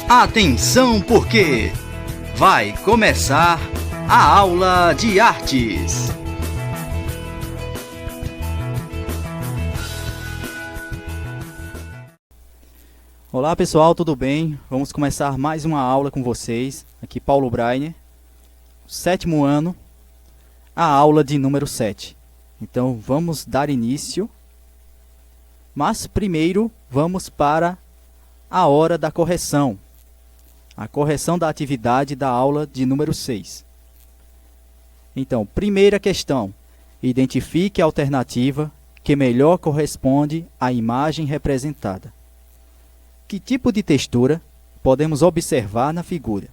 Atenção, porque vai começar a aula de artes. Olá pessoal, tudo bem? Vamos começar mais uma aula com vocês. Aqui Paulo Brainer, 7º ano, a aula de número 7. Então vamos dar início, mas primeiro vamos para a hora da correção. A correção da atividade da aula de número 6. Então, primeira questão. Identifique a alternativa que melhor corresponde à imagem representada. Que tipo de textura podemos observar na figura?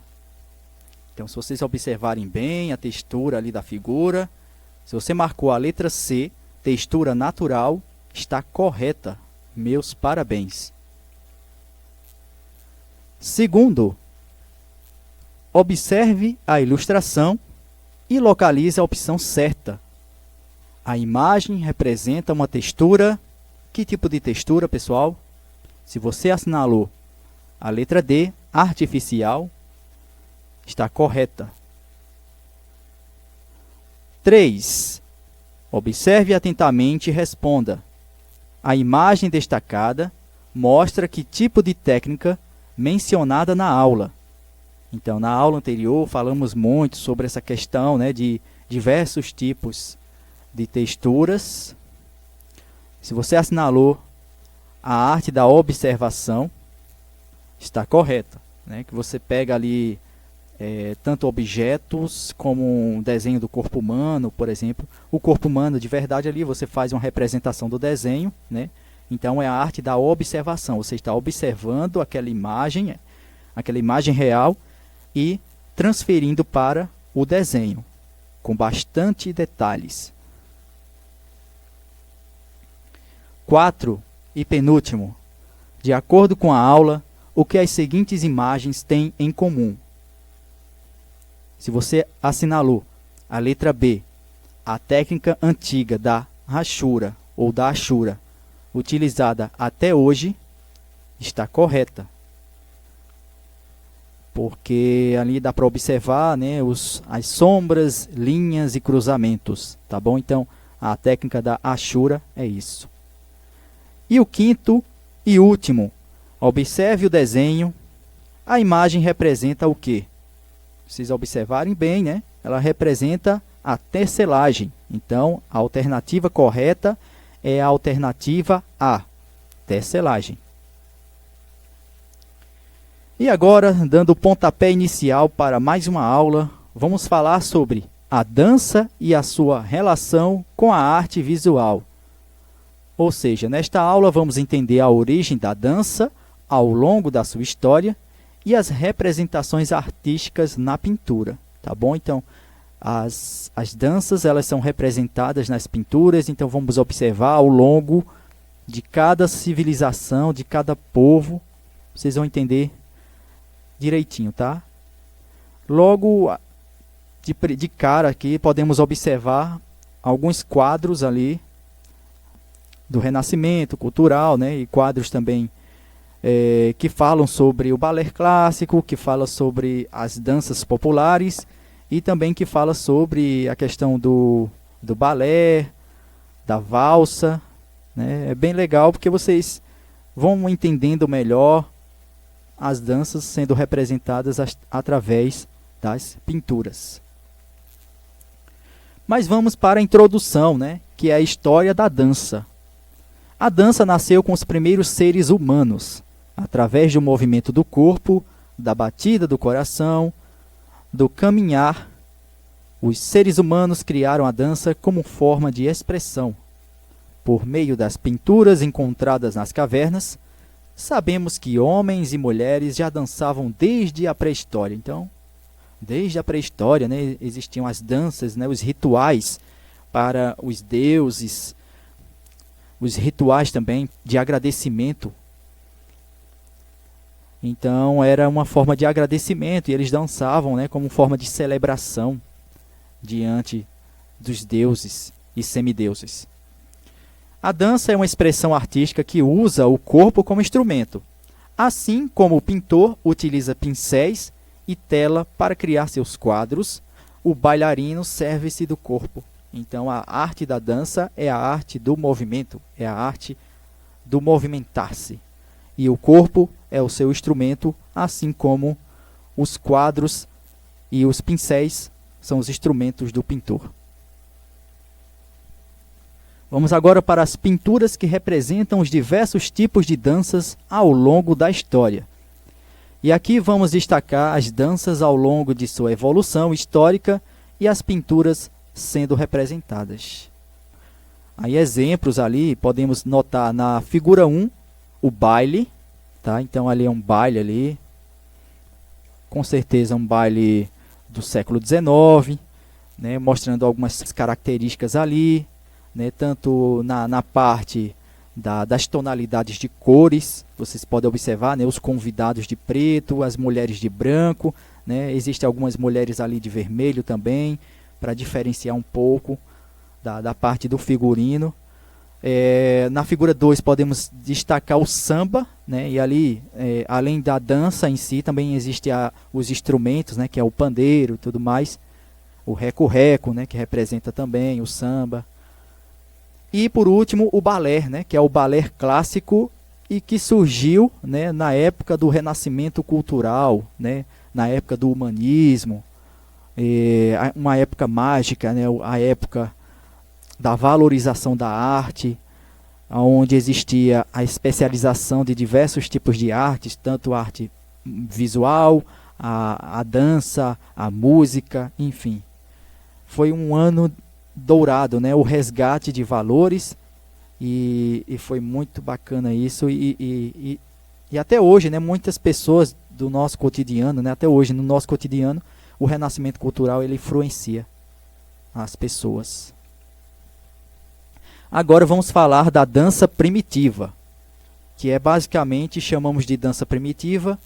Então, se vocês observarem bem a textura ali da figura, se você marcou a letra C, textura natural, está correta. Meus parabéns. Segundo, observe a ilustração e localize a opção certa. A imagem representa uma textura. Que tipo de textura, pessoal? Se você assinalou a letra D, artificial, está correta. 3. Observe atentamente e responda. A imagem destacada mostra que tipo de técnica mencionada na aula. Então, na aula anterior, falamos muito sobre essa questão, né, de diversos tipos de texturas. Se você assinalou a arte da observação, está correta, né, que você pega ali tanto objetos como um desenho do corpo humano, por exemplo. O corpo humano, de verdade, ali você faz uma representação do desenho, né? Então, é a arte da observação. Você está observando aquela imagem real, e transferindo para o desenho, com bastante detalhes. 4. E penúltimo. De acordo com a aula, o que as seguintes imagens têm em comum? Se você assinalou a letra B, a técnica antiga da rachura ou da achura, utilizada até hoje, está correta. Porque ali dá para observar, né, as sombras, linhas e cruzamentos, tá bom? Então, a técnica da achura é isso. E o quinto e último, observe o desenho. A imagem representa o quê? Vocês observarem bem, né? Ela representa a tecelagem. Então, a alternativa correta é a alternativa A, tecelagem. E agora, dando o pontapé inicial para mais uma aula, vamos falar sobre a dança e a sua relação com a arte visual. Ou seja, nesta aula vamos entender a origem da dança ao longo da sua história e as representações artísticas na pintura, tá bom? Então, as danças, elas são representadas nas pinturas, então vamos observar ao longo de cada civilização, de cada povo, vocês vão entender direitinho, tá? Logo, de cara aqui, podemos observar alguns quadros ali do Renascimento cultural, né? E quadros também que falam sobre o balé clássico, que fala sobre as danças populares e também que fala sobre a questão do balé, da valsa, né? É bem legal porque vocês vão entendendo melhor as danças sendo representadas através das pinturas. Mas vamos para a introdução, né, que é a história da dança. A dança nasceu com os primeiros seres humanos, através do movimento do corpo, da batida do coração, do caminhar. Os seres humanos criaram a dança como forma de expressão. Por meio das pinturas encontradas nas cavernas, sabemos que homens e mulheres já dançavam desde a pré-história. Então, desde a pré-história, né, existiam as danças, né, os rituais para os deuses, os rituais também de agradecimento. Então, era uma forma de agradecimento e eles dançavam, né, como forma de celebração diante dos deuses e semideuses. A dança é uma expressão artística que usa o corpo como instrumento. Assim como o pintor utiliza pincéis e tela para criar seus quadros, o bailarino serve-se do corpo. Então, a arte da dança é a arte do movimento, é a arte do movimentar-se. E o corpo é o seu instrumento, assim como os quadros e os pincéis são os instrumentos do pintor. Vamos agora para as pinturas que representam os diversos tipos de danças ao longo da história. E aqui vamos destacar as danças ao longo de sua evolução histórica e as pinturas sendo representadas. Aí exemplos ali, podemos notar na figura 1, o baile, tá? Então ali é um baile ali, com certeza um baile do século XIX, né? Mostrando algumas características ali, né? Tanto na parte das tonalidades de cores, vocês podem observar, né? Os convidados de preto, as mulheres de branco, né? Existem algumas mulheres ali de vermelho também, para diferenciar um pouco da parte do figurino. Na figura 2 podemos destacar o samba, né? E ali, além da dança em si, também existem os instrumentos, né? Que é o pandeiro e tudo mais, o reco-reco, né? Que representa também o samba. E por último, o balé, né? Que é o balé clássico e que surgiu, né? Na época do renascimento cultural, né? Na época do humanismo, uma época mágica, né? A época da valorização da arte, onde existia a especialização de diversos tipos de artes, tanto arte visual, a dança, a música, enfim. Foi um ano dourado, né? O resgate de valores, e foi muito bacana isso, e até hoje, né? Muitas pessoas do nosso cotidiano, né? Até hoje no nosso cotidiano, o renascimento cultural ele influencia as pessoas. Agora vamos falar da dança primitiva, que é basicamente, chamamos de dança primitiva,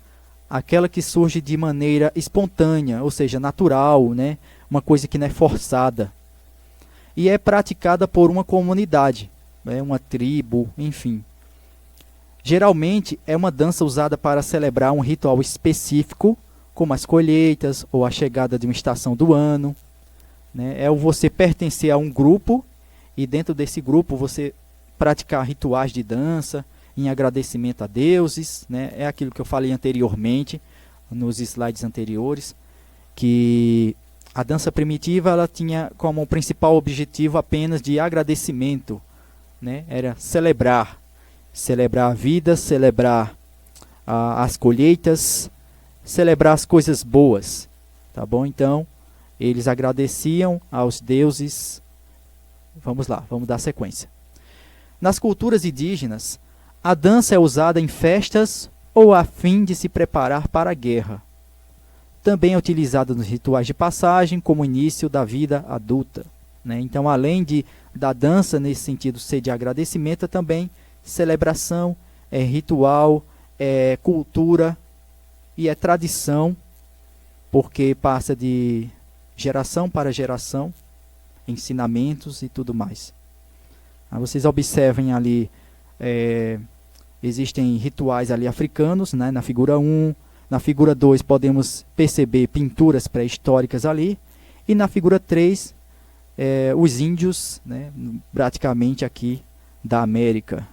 aquela que surge de maneira espontânea, ou seja, natural, né? Uma coisa que não é forçada. E é praticada por uma comunidade, né? Uma tribo, enfim. Geralmente é uma dança usada para celebrar um ritual específico, como as colheitas ou a chegada de uma estação do ano, né? É você pertencer a um grupo e dentro desse grupo você praticar rituais de dança em agradecimento a deuses, né? É aquilo que eu falei anteriormente, nos slides anteriores, que a dança primitiva ela tinha como principal objetivo apenas de agradecimento, né? Era celebrar a vida, celebrar as colheitas, celebrar as coisas boas, tá bom? Então, eles agradeciam aos deuses. Vamos lá, vamos dar sequência. Nas culturas indígenas, a dança é usada em festas ou a fim de se preparar para a guerra. Também é utilizada nos rituais de passagem, como início da vida adulta, né? Então, além da dança nesse sentido ser de agradecimento, é também celebração, é ritual, é cultura, e é tradição, porque passa de geração para geração, ensinamentos e tudo mais. Vocês observem ali, existem rituais ali africanos, né, na figura 1, na figura 2 podemos perceber pinturas pré-históricas ali, e na figura 3, os índios, né, praticamente aqui da América.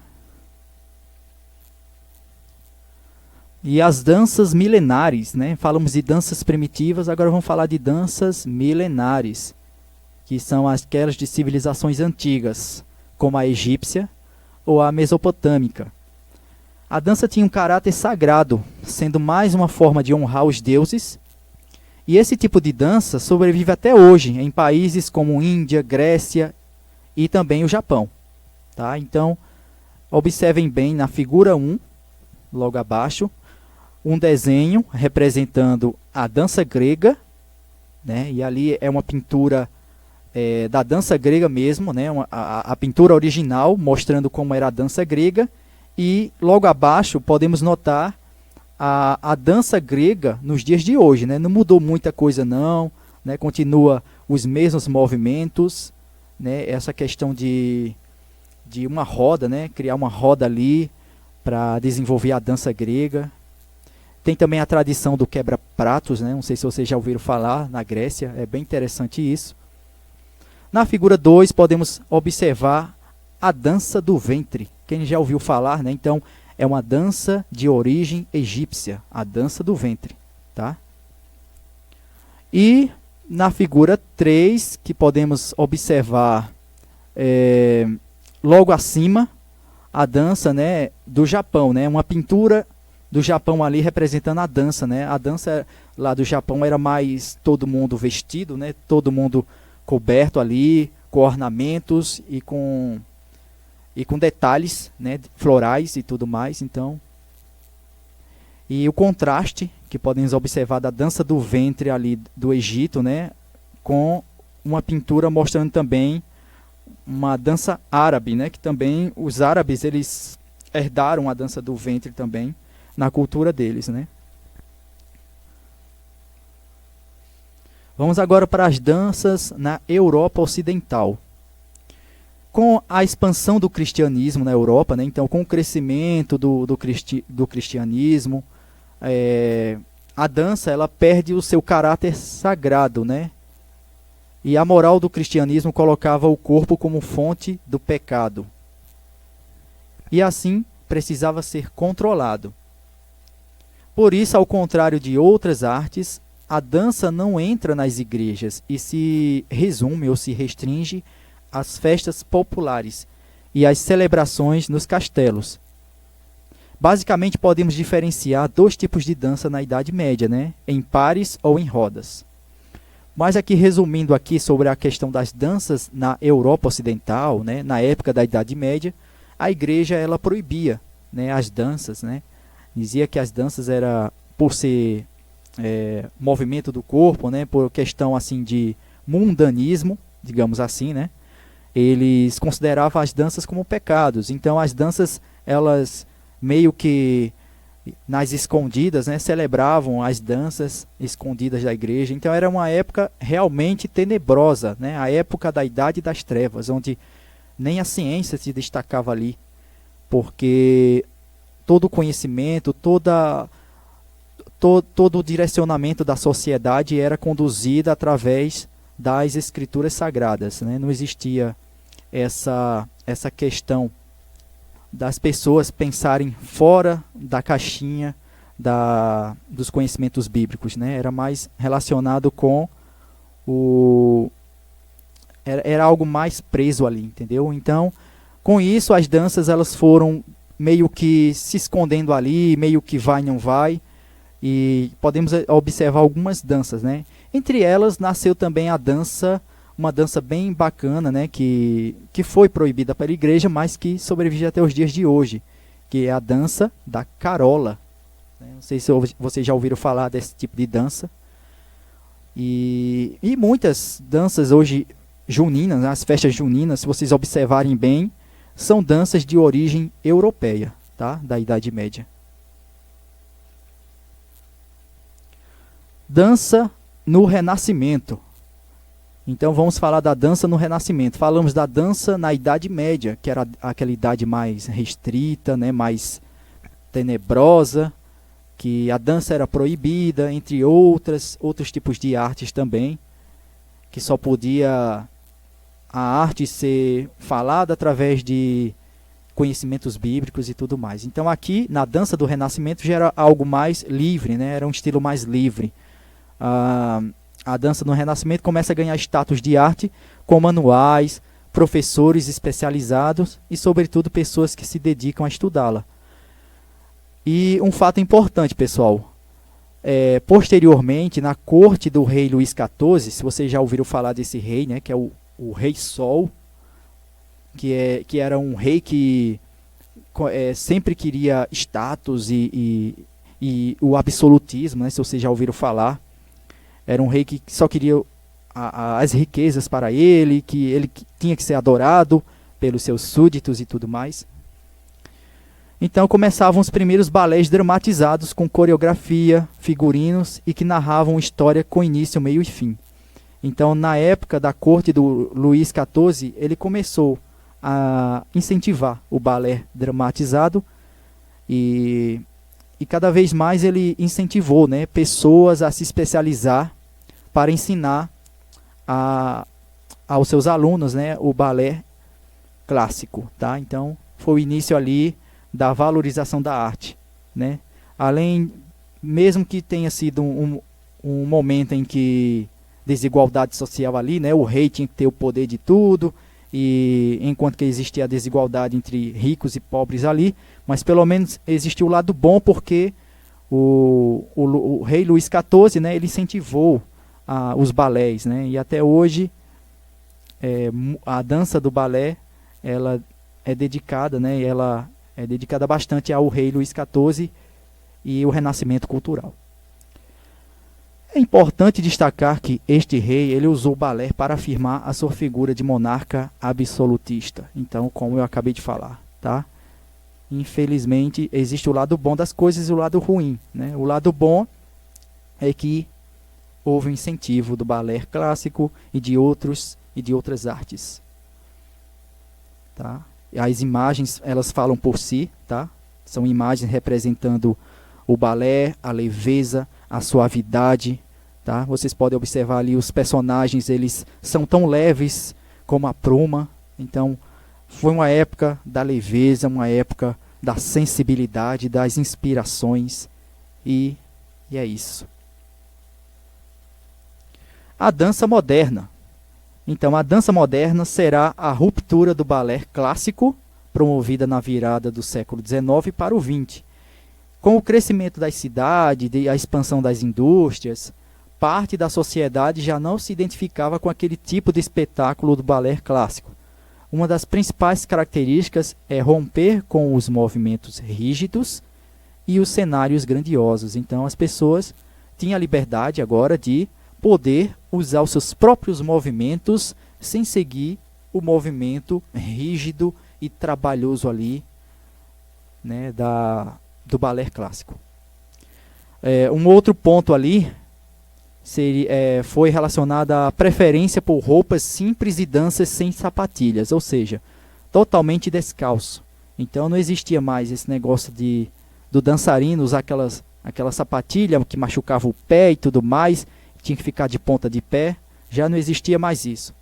E as danças milenares, né? Falamos de danças primitivas, agora vamos falar de danças milenares, que são aquelas de civilizações antigas, como a egípcia ou a mesopotâmica. A dança tinha um caráter sagrado, sendo mais uma forma de honrar os deuses, e esse tipo de dança sobrevive até hoje em países como Índia, Grécia e também o Japão. Tá? Então, observem bem na figura 1, logo abaixo, um desenho representando a dança grega, né? E ali é uma pintura da dança grega mesmo, né? A pintura original mostrando como era a dança grega, e logo abaixo podemos notar a dança grega nos dias de hoje, né? Não mudou muita coisa não, né? Continua os mesmos movimentos, né? Essa questão de uma roda, né? Criar uma roda ali para desenvolver a dança grega. Tem também a tradição do quebra-pratos, né? Não sei se vocês já ouviram falar, na Grécia, é bem interessante isso. Na figura 2, podemos observar a dança do ventre. Quem já ouviu falar, né? Então, é uma dança de origem egípcia, a dança do ventre, tá? E na figura 3, que podemos observar logo acima, a dança, né, do Japão, né? Uma pintura do Japão ali representando a dança, né? A dança lá do Japão era mais todo mundo vestido, né? Todo mundo coberto ali, com ornamentos e com detalhes, né, florais e tudo mais. Então, e o contraste que podemos observar da dança do ventre ali do Egito, né, com uma pintura mostrando também uma dança árabe, né, que também os árabes eles herdaram a dança do ventre também na cultura deles, né? Vamos agora para as danças na Europa Ocidental. Com a expansão do cristianismo na Europa, né, então com o crescimento do cristianismo, a dança ela perde o seu caráter sagrado, né? E a moral do cristianismo colocava o corpo como fonte do pecado. E assim precisava ser controlado. Por isso, ao contrário de outras artes, a dança não entra nas igrejas e se resume ou se restringe às festas populares e às celebrações nos castelos. Basicamente, podemos diferenciar dois tipos de dança na Idade Média, né? Em pares ou em rodas. Mas aqui, resumindo aqui sobre a questão das danças na Europa Ocidental, né? Na época da Idade Média, a igreja ela proibia, né, as danças, né? Dizia que as danças era por ser movimento do corpo, né, por questão assim de mundanismo, digamos assim, né? Eles consideravam as danças como pecados. Então as danças elas meio que nas escondidas, né, celebravam as danças escondidas da igreja. Então era uma época realmente tenebrosa, né? A época da Idade das Trevas, onde nem a ciência se destacava ali, porque todo o conhecimento, todo o direcionamento da sociedade era conduzido através das escrituras sagradas, né? Não existia essa questão das pessoas pensarem fora da caixinha dos conhecimentos bíblicos, né? Era mais relacionado com era algo mais preso ali, entendeu? Então, com isso, as danças elas foram meio que se escondendo ali, meio que vai, não vai, e podemos observar algumas danças, né? Entre elas, nasceu também a dança, uma dança bem bacana, né? Que foi proibida pela igreja, mas que sobrevive até os dias de hoje, que é a dança da carola. Não sei se vocês já ouviram falar desse tipo de dança. E muitas danças hoje juninas, as festas juninas, se vocês observarem bem, são danças de origem europeia, tá? Da Idade Média. Dança no Renascimento. Então vamos falar da dança no Renascimento. Falamos da dança na Idade Média, que era aquela idade mais restrita, né? Mais tenebrosa, que a dança era proibida, entre outros tipos de artes também, que só podia a arte ser falada através de conhecimentos bíblicos e tudo mais. Então aqui, na dança do Renascimento, já era algo mais livre, né? Era um estilo mais livre. A dança no Renascimento começa a ganhar status de arte com manuais, professores especializados e, sobretudo, pessoas que se dedicam a estudá-la. E um fato importante, pessoal, posteriormente, na corte do rei Luís XIV, se vocês já ouviram falar desse rei, né, que é o Rei Sol, que era um rei que sempre queria status e o absolutismo, né, se vocês já ouviram falar. Era um rei que só queria as riquezas para ele, que ele tinha que ser adorado pelos seus súditos e tudo mais. Então começavam os primeiros balés dramatizados com coreografia, figurinos e que narravam história com início, meio e fim. Então, na época da corte do Luís XIV, ele começou a incentivar o balé dramatizado e e cada vez mais ele incentivou, né, pessoas a se especializar para ensinar aos seus alunos, né, o balé clássico, tá? Então, foi o início ali da valorização da arte, né? Além, mesmo que tenha sido um momento em que desigualdade social ali, né? O rei tinha que ter o poder de tudo, e enquanto que existia a desigualdade entre ricos e pobres ali, mas pelo menos existiu o lado bom, porque o rei Luís XIV, né, ele incentivou os balés, né? E até hoje a dança do balé, ela é dedicada, né? Ela é dedicada bastante ao rei Luís XIV e o renascimento cultural. É importante destacar que este rei, ele usou o balé para afirmar a sua figura de monarca absolutista. Então, como eu acabei de falar, tá? Infelizmente, existe o lado bom das coisas e o lado ruim, né? O lado bom é que houve um incentivo do balé clássico e de outras artes, tá? As imagens, elas falam por si, tá? São imagens representando o balé, a leveza, a suavidade, tá? Vocês podem observar ali os personagens, eles são tão leves como a pluma. Então, foi uma época da leveza, uma época da sensibilidade, das inspirações, e é isso. A dança moderna. Então, a dança moderna será a ruptura do balé clássico, promovida na virada do século XIX para o XX. Com o crescimento das cidades e a expansão das indústrias, parte da sociedade já não se identificava com aquele tipo de espetáculo do balé clássico. Uma das principais características é romper com os movimentos rígidos e os cenários grandiosos. Então, as pessoas tinham a liberdade agora de poder usar os seus próprios movimentos sem seguir o movimento rígido e trabalhoso ali, né, do balé clássico. Um outro ponto ali foi relacionado à preferência por roupas simples e danças sem sapatilhas, ou seja, totalmente descalço. Então não existia mais esse negócio do dançarino usar aquela sapatilha que machucava o pé e tudo mais, tinha que ficar de ponta de pé. Já não existia mais isso.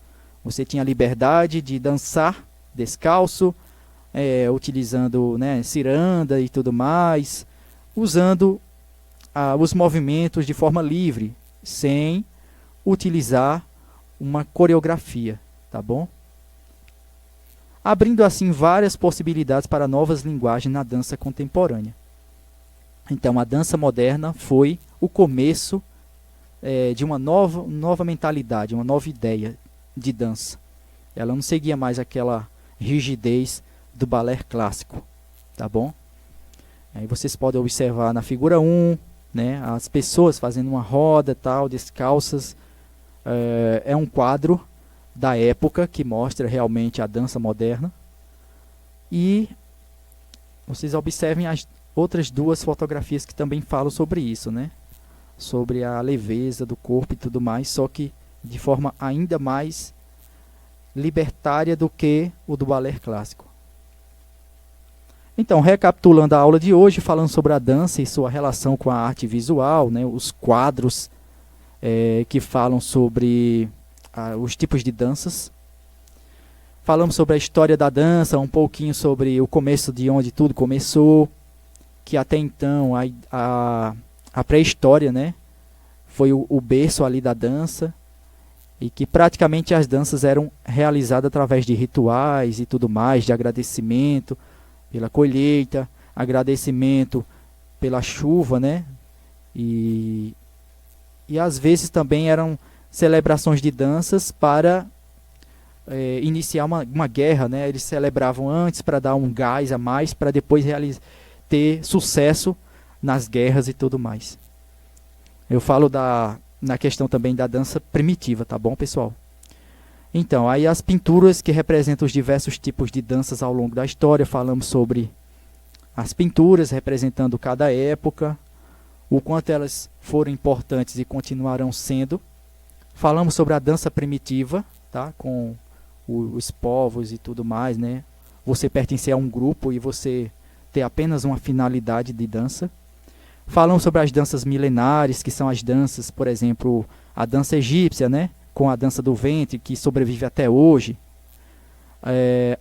Você tinha a liberdade de dançar descalço, utilizando, né, ciranda e tudo mais, usando os movimentos de forma livre, sem utilizar uma coreografia, tá bom? Abrindo assim várias possibilidades para novas linguagens na dança contemporânea. Então, a dança moderna foi o começo de uma nova mentalidade, uma nova ideia de dança. Ela não seguia mais aquela rigidez do balé clássico, tá bom? Aí vocês podem observar na figura 1, né, as pessoas fazendo uma roda, tal, descalças. É um quadro da época que mostra realmente a dança moderna. E vocês observem as outras duas fotografias que também falam sobre isso, né? Sobre a leveza do corpo e tudo mais, só que de forma ainda mais libertária do que o do balé clássico. Então, recapitulando a aula de hoje, falando sobre a dança e sua relação com a arte visual, né, os quadros que falam sobre os tipos de danças. Falamos sobre a história da dança, um pouquinho sobre o começo, de onde tudo começou, que até então a pré-história, né, foi o berço ali da dança, e que praticamente as danças eram realizadas através de rituais e tudo mais, de agradecimento pela colheita, agradecimento pela chuva, né? E às vezes também eram celebrações de danças para iniciar uma guerra, né? Eles celebravam antes para dar um gás a mais, para depois ter sucesso nas guerras e tudo mais. Eu falo na questão também da dança primitiva, tá bom, pessoal? Então, aí as pinturas que representam os diversos tipos de danças ao longo da história. Falamos sobre as pinturas representando cada época, o quanto elas foram importantes e continuarão sendo. Falamos sobre a dança primitiva, tá? Com os povos e tudo mais, né? Você pertencer a um grupo e você ter apenas uma finalidade de dança. Falamos sobre as danças milenares, que são as danças, por exemplo, a dança egípcia, né? Com a dança do ventre, que sobrevive até hoje.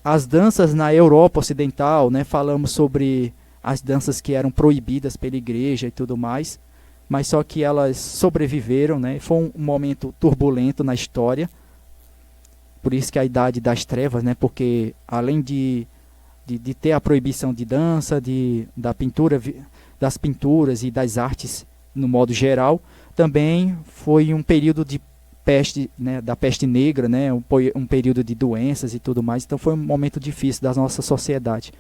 As danças na Europa Ocidental, né? Falamos sobre as danças que eram proibidas pela igreja e tudo mais, mas só que elas sobreviveram, né? Foi um momento turbulento na história, por isso que a Idade das Trevas, né? Porque além de ter a proibição de dança, da pintura, das pinturas e das artes no modo geral, também foi um período de peste, né, da peste negra, né, um período de doenças e tudo mais. Então foi um momento difícil da nossa sociedade.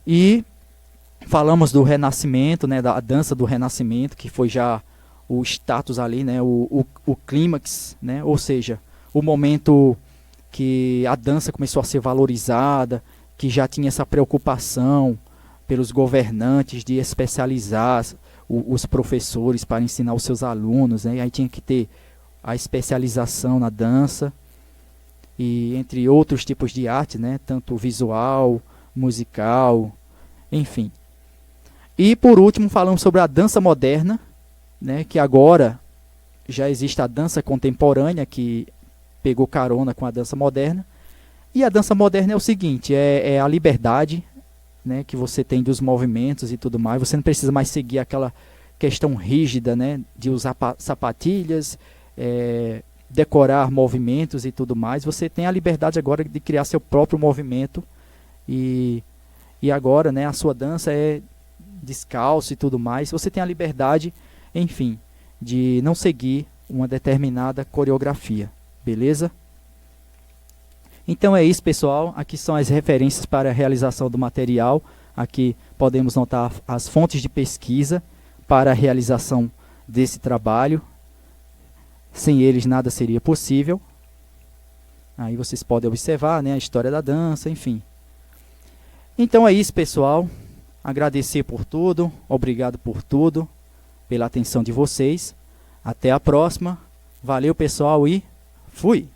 E falamos do Renascimento, né, da dança do Renascimento, que foi já o status ali, né, o clímax, né, ou seja, o momento que a dança começou a ser valorizada, que já tinha essa preocupação pelos governantes de especializar os professores para ensinar os seus alunos, né, e aí tinha que ter a especialização na dança, e entre outros tipos de arte, né, tanto visual, musical, enfim. E por último falamos sobre a dança moderna, né, que agora já existe a dança contemporânea, que pegou carona com a dança moderna. E a dança moderna é o seguinte, é a liberdade, né, que você tem dos movimentos e tudo mais. Você não precisa mais seguir aquela questão rígida, né, de usar sapatilhas, decorar movimentos e tudo mais. Você tem a liberdade agora de criar seu próprio movimento, e agora, né, a sua dança é descalço e tudo mais. Você tem a liberdade, enfim, de não seguir uma determinada coreografia, beleza? Então é isso, pessoal. Aqui são as referências para a realização do material. Aqui podemos notar as fontes de pesquisa para a realização desse trabalho. Sem eles nada seria possível. Aí vocês podem observar, né, a história da dança, enfim. Então é isso, pessoal. Agradecer por tudo, obrigado por tudo, pela atenção de vocês. Até a próxima. Valeu, pessoal, e fui!